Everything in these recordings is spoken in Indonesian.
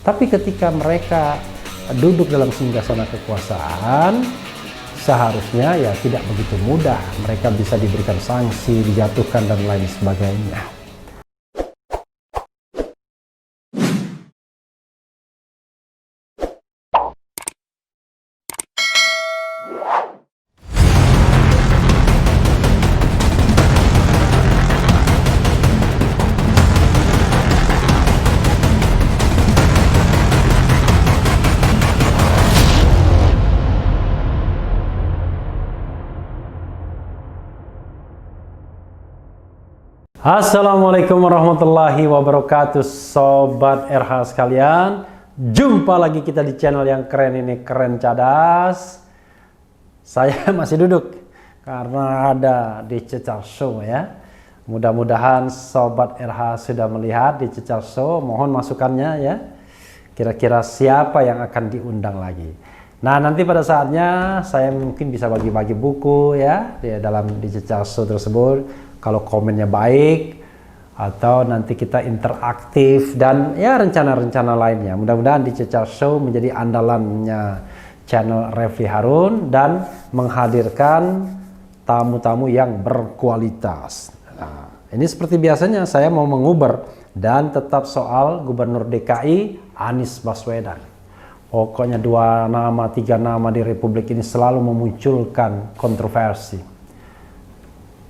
Tapi ketika mereka duduk dalam singgasana kekuasaan, seharusnya ya tidak begitu mudah mereka bisa diberikan sanksi, dijatuhkan dan lain sebagainya. Assalamualaikum warahmatullahi wabarakatuh, Sobat RH sekalian. Jumpa lagi kita di channel yang keren ini, Keren Cadas. Saya masih duduk karena ada di Cecar Show ya. Mudah-mudahan Sobat RH sudah melihat di Cecar Show. Mohon masukannya ya. Kira-kira siapa yang akan diundang lagi. Nah, nanti pada saatnya saya mungkin bisa bagi-bagi buku ya dalam di Cecar Show tersebut. Kalau komennya baik, atau nanti kita interaktif dan ya rencana-rencana lainnya. Mudah-mudahan di Cecar Show menjadi andalannya channel Refli Harun dan menghadirkan tamu-tamu yang berkualitas. Nah, ini seperti biasanya saya mau menguber dan tetap soal Gubernur DKI Anies Baswedan. Pokoknya 2 nama, 3 nama di Republik ini selalu memunculkan kontroversi.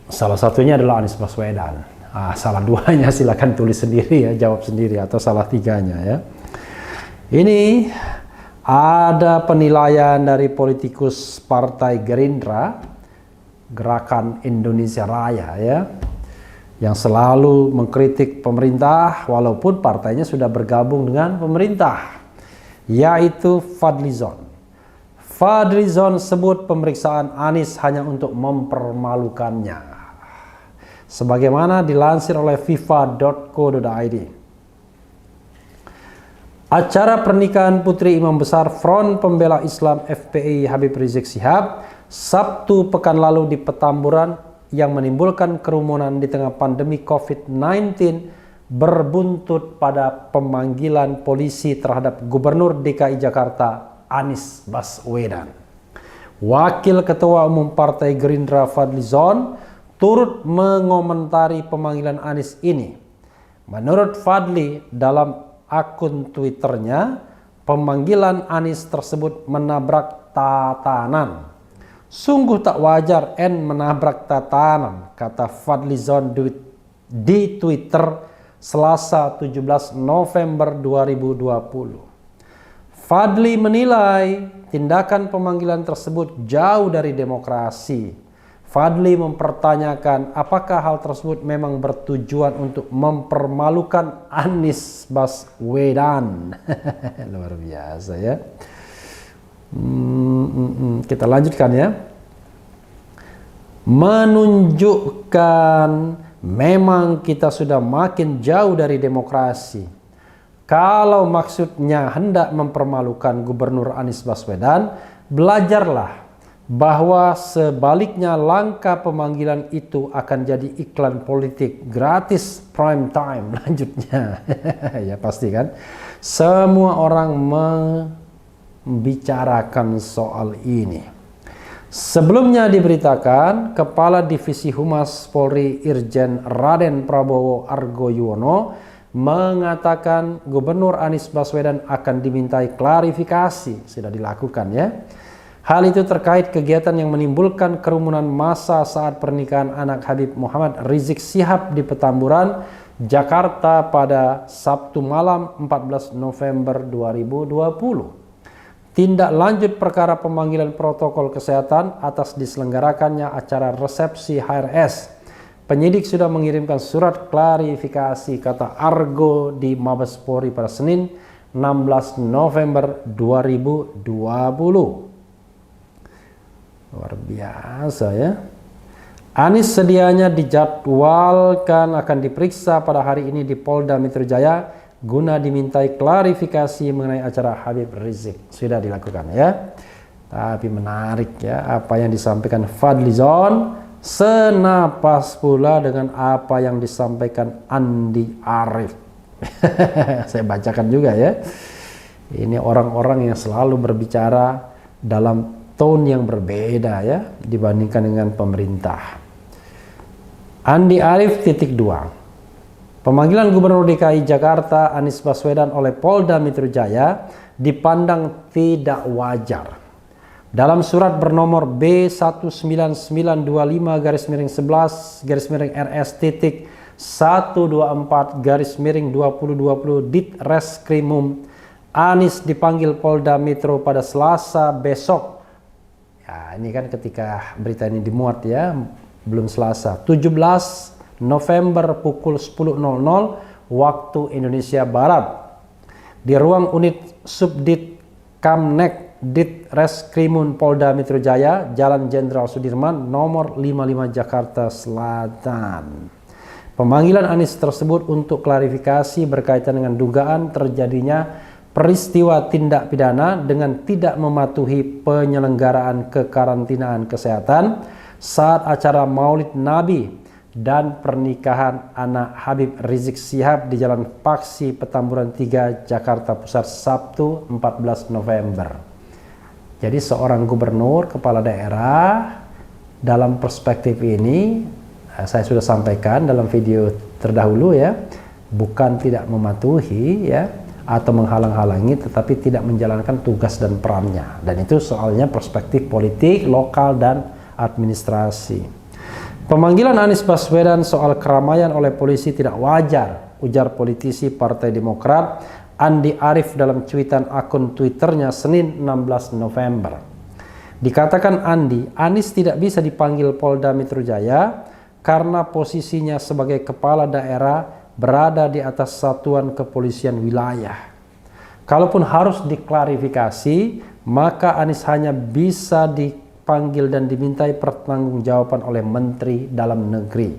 Salah satunya adalah Anies Baswedan. Salah duanya silakan tulis sendiri ya, jawab sendiri, atau salah 3-nya ya. Ini ada penilaian dari politikus Partai Gerindra, Gerakan Indonesia Raya ya, yang selalu mengkritik pemerintah walaupun partainya sudah bergabung dengan pemerintah, yaitu Fadlizon. Fadlizon sebut pemeriksaan Anies hanya untuk mempermalukannya, sebagaimana dilansir oleh fifa.co.id. Acara pernikahan putri Imam Besar Front Pembela Islam FPI Habib Rizik Syihab Sabtu pekan lalu di Petamburan yang menimbulkan kerumunan di tengah pandemi COVID-19 berbuntut pada pemanggilan polisi terhadap Gubernur DKI Jakarta Anies Baswedan. Wakil Ketua Umum Partai Gerindra Fadlizon turut mengomentari pemanggilan Anies ini. Menurut Fadli dalam akun Twitternya, pemanggilan Anies tersebut menabrak tatanan. Sungguh tak wajar menabrak tatanan, kata Fadlizon di Twitter Selasa 17 November 2020. Fadli menilai tindakan pemanggilan tersebut jauh dari demokrasi. Fadli mempertanyakan apakah hal tersebut memang bertujuan untuk mempermalukan Anies Baswedan. Luar biasa ya. Kita lanjutkan ya. Menunjukkan memang kita sudah makin jauh dari demokrasi. Kalau maksudnya hendak mempermalukan Gubernur Anies Baswedan, belajarlah bahwa sebaliknya langkah pemanggilan itu akan jadi iklan politik gratis prime time. Lanjutnya ya pasti kan semua orang membicarakan soal ini. Sebelumnya diberitakan Kepala Divisi Humas Polri Irjen Raden Prabowo Argoyuwono mengatakan Gubernur Anies Baswedan akan dimintai klarifikasi. Sudah dilakukan ya. Hal itu terkait kegiatan yang menimbulkan kerumunan massa saat pernikahan anak Habib Muhammad Rizik Syihab di Petamburan, Jakarta pada Sabtu malam 14 November 2020. Tindak lanjut perkara pemanggilan protokol kesehatan atas diselenggarakannya acara resepsi HRS. Penyidik sudah mengirimkan surat klarifikasi, kata Argo di Mabes Polri pada Senin 16 November 2020. Luar biasa ya. Anies sedianya dijadwalkan akan diperiksa pada hari ini di Polda Metro Jaya guna dimintai klarifikasi mengenai acara Habib Rizik. Sudah dilakukan ya. Tapi menarik ya apa yang disampaikan Fadlizon, senapas pula dengan apa yang disampaikan Andi Arief. Saya bacakan juga ya. Ini orang-orang yang selalu berbicara dalam tone yang berbeda ya dibandingkan dengan pemerintah. Andi Arief titik 2. Pemanggilan Gubernur DKI Jakarta Anies Baswedan oleh Polda Metro Jaya dipandang tidak wajar. Dalam surat bernomor B199/11-RS-11/124/2020 Ditreskrimum Anies dipanggil Polda Metro pada Selasa besok. Ya, ini kan ketika berita ini dimuat ya, belum Selasa. 17 November pukul 10.00 waktu Indonesia Barat. Di ruang unit Subdit Kamnek Ditreskrimum Polda Metro Jaya, Jalan Jenderal Sudirman, nomor 55 Jakarta Selatan. Pemanggilan Anies tersebut untuk klarifikasi berkaitan dengan dugaan terjadinya peristiwa tindak pidana dengan tidak mematuhi penyelenggaraan kekarantinaan kesehatan saat acara Maulid Nabi dan pernikahan anak Habib Rizik Syihab di Jalan Paksi Petamburan 3 Jakarta Pusat Sabtu 14 November. Jadi seorang gubernur kepala daerah dalam perspektif ini saya sudah sampaikan dalam video terdahulu ya, bukan tidak mematuhi ya atau menghalang-halangi, tetapi tidak menjalankan tugas dan perannya. Dan itu soalnya perspektif politik, lokal, dan administrasi. Pemanggilan Anies Baswedan soal keramaian oleh polisi tidak wajar, ujar politisi Partai Demokrat Andi Arief dalam cuitan akun Twitternya Senin 16 November. Dikatakan Andi, Anies tidak bisa dipanggil Polda Metro Jaya karena posisinya sebagai kepala daerah berada di atas satuan kepolisian wilayah. Kalaupun harus diklarifikasi, maka Anies hanya bisa dipanggil dan dimintai pertanggungjawaban oleh Menteri Dalam Negeri.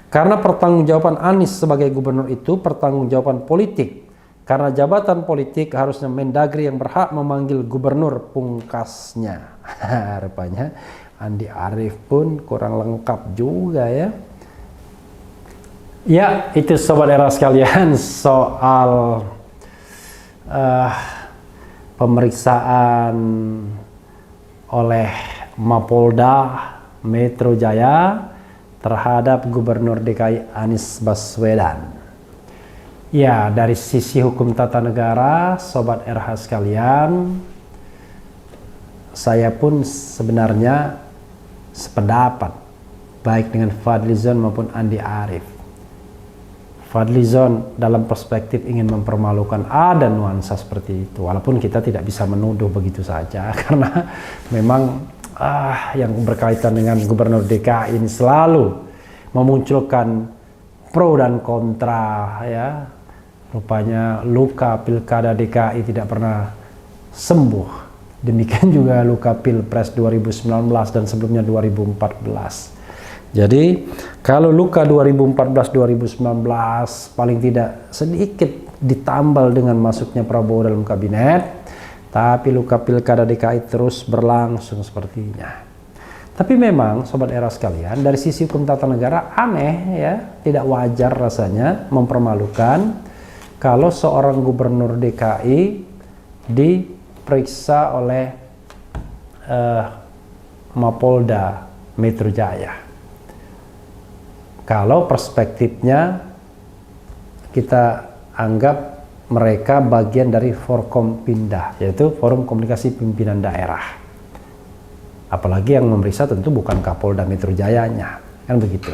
Karena pertanggungjawaban Anies sebagai gubernur itu pertanggungjawaban politik. Karena jabatan politik harusnya Mendagri yang berhak memanggil gubernur pungkasnya. Rupanya Andi Arief pun kurang lengkap juga ya. Ya, itu sobat era sekalian soal pemeriksaan oleh Mapolda Metro Jaya terhadap Gubernur DKI Anies Baswedan. Ya, dari sisi hukum tata negara, sobat RH sekalian, saya pun sebenarnya sependapat baik dengan Fadlizon maupun Andi Arief. Fadlizon dalam perspektif ingin mempermalukan, ada nuansa seperti itu, walaupun kita tidak bisa menuduh begitu saja karena memang yang berkaitan dengan Gubernur DKI ini selalu memunculkan pro dan kontra ya. Rupanya luka pilkada DKI tidak pernah sembuh, demikian juga luka pilpres 2019 dan sebelumnya 2014. Jadi kalau luka 2014-2019 paling tidak sedikit ditambal dengan masuknya Prabowo dalam kabinet, tapi luka pilkada DKI terus berlangsung sepertinya. Tapi memang sobat era sekalian, dari sisi hukum tata negara aneh ya, tidak wajar rasanya, mempermalukan kalau seorang gubernur DKI diperiksa oleh Mapolda Metro Jaya. Kalau perspektifnya kita anggap mereka bagian dari Forkompinda, yaitu Forum Komunikasi Pimpinan Daerah. Apalagi yang memeriksa tentu bukan Kapolda Metro Jayanya, kan begitu.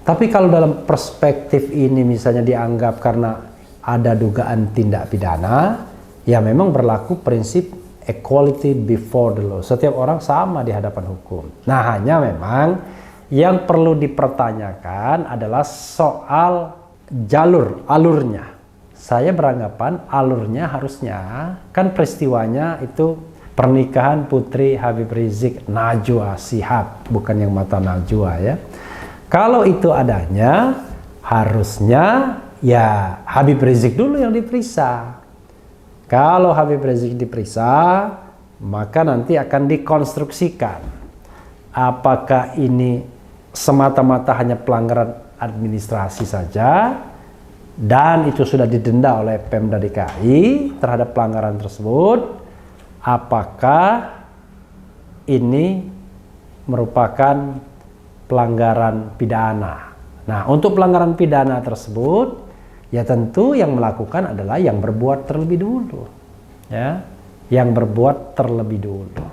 Tapi kalau dalam perspektif ini misalnya dianggap karena ada dugaan tindak pidana, ya memang berlaku prinsip equality before the law. Setiap orang sama di hadapan hukum. Nah, hanya memang yang perlu dipertanyakan adalah soal alurnya. Saya beranggapan alurnya harusnya, kan peristiwanya itu pernikahan Putri Habib Rizik Najwa Shihab, bukan yang mata Najwa ya. Kalau itu adanya, harusnya ya Habib Rizik dulu yang diperiksa. Kalau Habib Rizik diperiksa, maka nanti akan dikonstruksikan apakah ini semata-mata hanya pelanggaran administrasi saja dan itu sudah didenda oleh Pemda DKI terhadap pelanggaran tersebut, apakah ini merupakan pelanggaran pidana? Nah, untuk pelanggaran pidana tersebut, ya tentu yang melakukan adalah yang berbuat terlebih dulu, ya, yang berbuat terlebih dulu.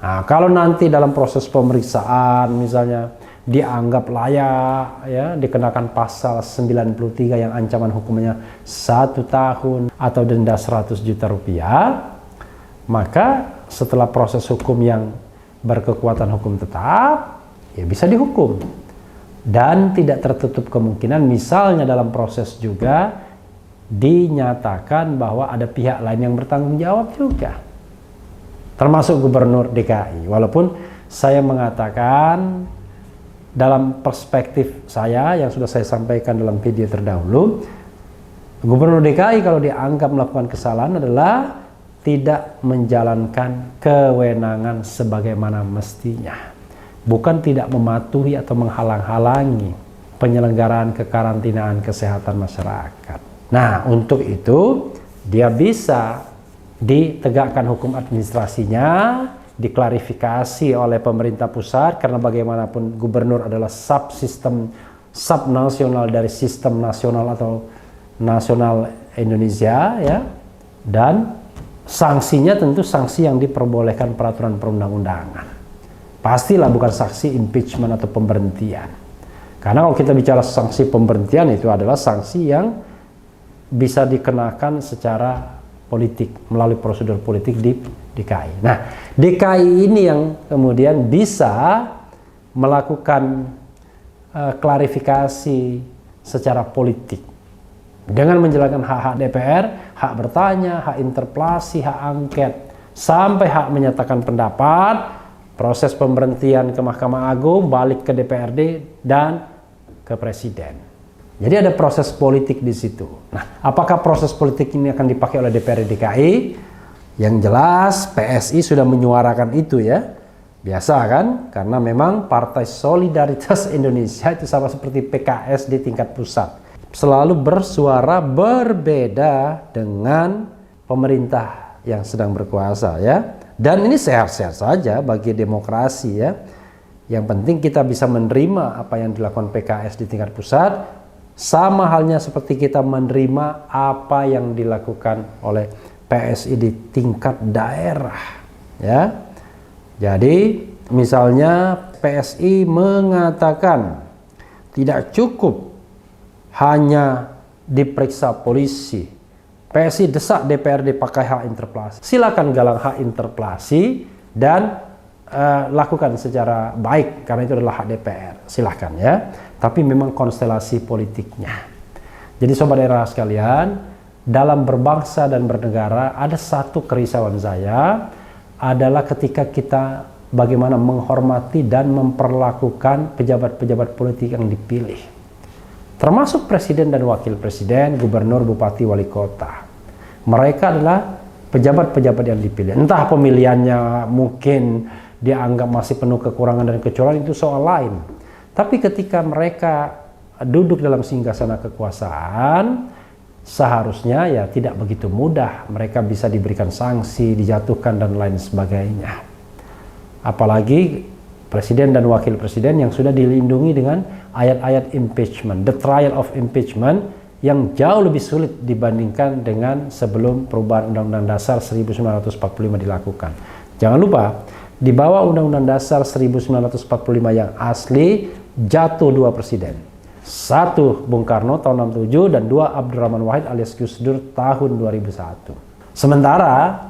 Nah, kalau nanti dalam proses pemeriksaan misalnya dianggap layak, ya, dikenakan pasal 93 yang ancaman hukumannya 1 tahun atau denda 100 juta rupiah, maka setelah proses hukum yang berkekuatan hukum tetap, ya bisa dihukum. Dan tidak tertutup kemungkinan misalnya dalam proses juga dinyatakan bahwa ada pihak lain yang bertanggung jawab juga, termasuk Gubernur DKI. Walaupun saya mengatakan dalam perspektif saya yang sudah saya sampaikan dalam video terdahulu, Gubernur DKI kalau dianggap melakukan kesalahan adalah tidak menjalankan kewenangan sebagaimana mestinya, bukan tidak mematuhi atau menghalang-halangi penyelenggaraan kekarantinaan kesehatan masyarakat. Nah, untuk itu dia bisa ditegakkan hukum administrasinya, diklarifikasi oleh pemerintah pusat, karena bagaimanapun gubernur adalah subnasional dari sistem nasional atau nasional Indonesia, ya. Dan sanksinya tentu sanksi yang diperbolehkan peraturan perundang-undangan. Pastilah bukan sanksi impeachment atau pemberhentian. Karena kalau kita bicara sanksi pemberhentian, itu adalah sanksi yang bisa dikenakan secara politik melalui prosedur politik di DKI. Nah, DKI ini yang kemudian bisa melakukan klarifikasi secara politik dengan menjalankan hak-hak DPR, hak bertanya, hak interpelasi, hak angket, sampai hak menyatakan pendapat, proses pemberhentian ke Mahkamah Agung, balik ke DPRD dan ke Presiden. Jadi ada proses politik di situ. Nah, apakah proses politik ini akan dipakai oleh DPRD DKI? Yang jelas PSI sudah menyuarakan itu, ya. Biasa kan? Karena memang Partai Solidaritas Indonesia itu sama seperti PKS di tingkat pusat, selalu bersuara berbeda dengan pemerintah yang sedang berkuasa, ya. Dan ini sehat-sehat saja bagi demokrasi, ya. Yang penting kita bisa menerima apa yang dilakukan PKS di tingkat pusat, sama halnya seperti kita menerima apa yang dilakukan oleh PSI di tingkat daerah, ya. Jadi misalnya PSI mengatakan tidak cukup hanya diperiksa polisi, PSI desak DPRD pakai hak interpelasi. Silakan galang hak interpelasi dan lakukan secara baik karena itu adalah hak DPR. Silakan, ya. Tapi memang konstelasi politiknya. Jadi sobat daerah sekalian, dalam berbangsa dan bernegara ada satu kerisauan saya adalah ketika kita bagaimana menghormati dan memperlakukan pejabat-pejabat politik yang dipilih. Termasuk presiden dan wakil presiden, gubernur, bupati, wali kota. Mereka adalah pejabat-pejabat yang dipilih. Entah pemilihannya mungkin dianggap masih penuh kekurangan dan kecurangan, itu soal lain. Tapi ketika mereka duduk dalam singgasana kekuasaan, seharusnya ya tidak begitu mudah mereka bisa diberikan sanksi, dijatuhkan dan lain sebagainya. Apalagi presiden dan wakil presiden yang sudah dilindungi dengan ayat-ayat impeachment, the trial of impeachment, yang jauh lebih sulit dibandingkan dengan sebelum perubahan Undang-Undang Dasar 1945 dilakukan. Jangan lupa, di bawah Undang-Undang Dasar 1945 yang asli jatuh dua presiden. Satu Bung Karno tahun 67 dan dua Abdurrahman Wahid alias Gus Dur tahun 2001. Sementara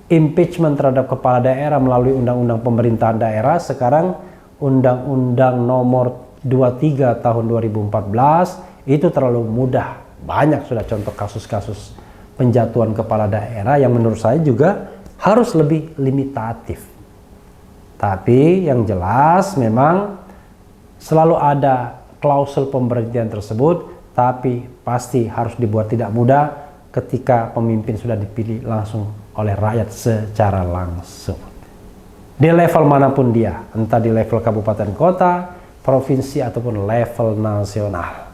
impeachment terhadap kepala daerah melalui Undang-Undang Pemerintahan Daerah, sekarang Undang-Undang Nomor 23 tahun 2014, itu terlalu mudah. Banyak sudah contoh kasus-kasus penjatuhan kepala daerah yang menurut saya juga harus lebih limitatif. Tapi yang jelas memang selalu ada klausul pemberhentian tersebut, tapi pasti harus dibuat tidak mudah ketika pemimpin sudah dipilih langsung oleh rakyat secara langsung. Di level manapun dia, entah di level kabupaten kota, provinsi, ataupun level nasional.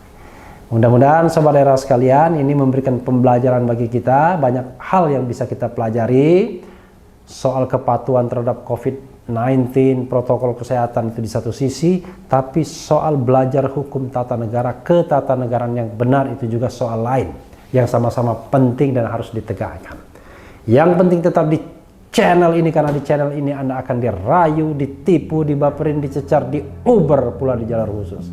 Mudah-mudahan Sobat Era sekalian ini memberikan pembelajaran bagi kita, banyak hal yang bisa kita pelajari. Soal kepatuhan terhadap COVID-19, protokol kesehatan itu di satu sisi, tapi soal belajar hukum tata negara, ketatanegaraan yang benar itu juga soal lain yang sama-sama penting dan harus ditegakkan. Yang penting tetap di channel ini, karena di channel ini Anda akan dirayu, ditipu, dibaperin, dicecar, diuber pula di jalur khusus.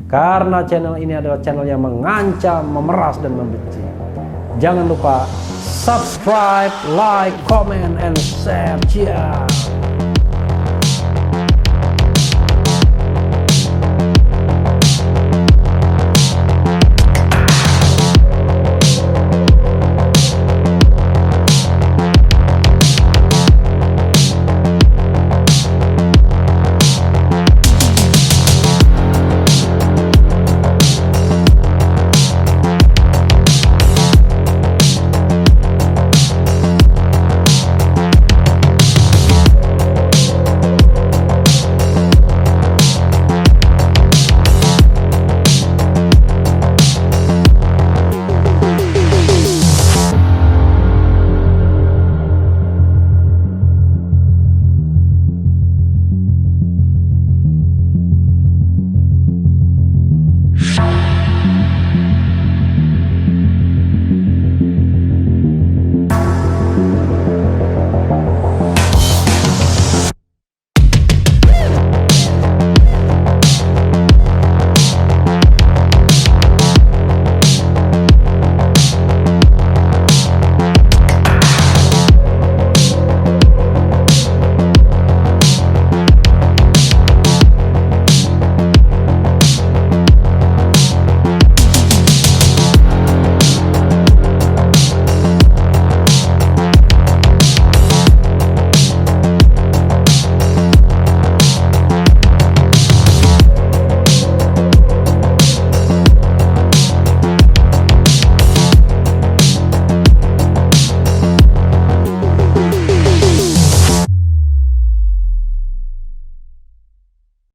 Karena channel ini adalah channel yang mengancam, memeras, dan membenci. Jangan lupa subscribe, like, comment, and share.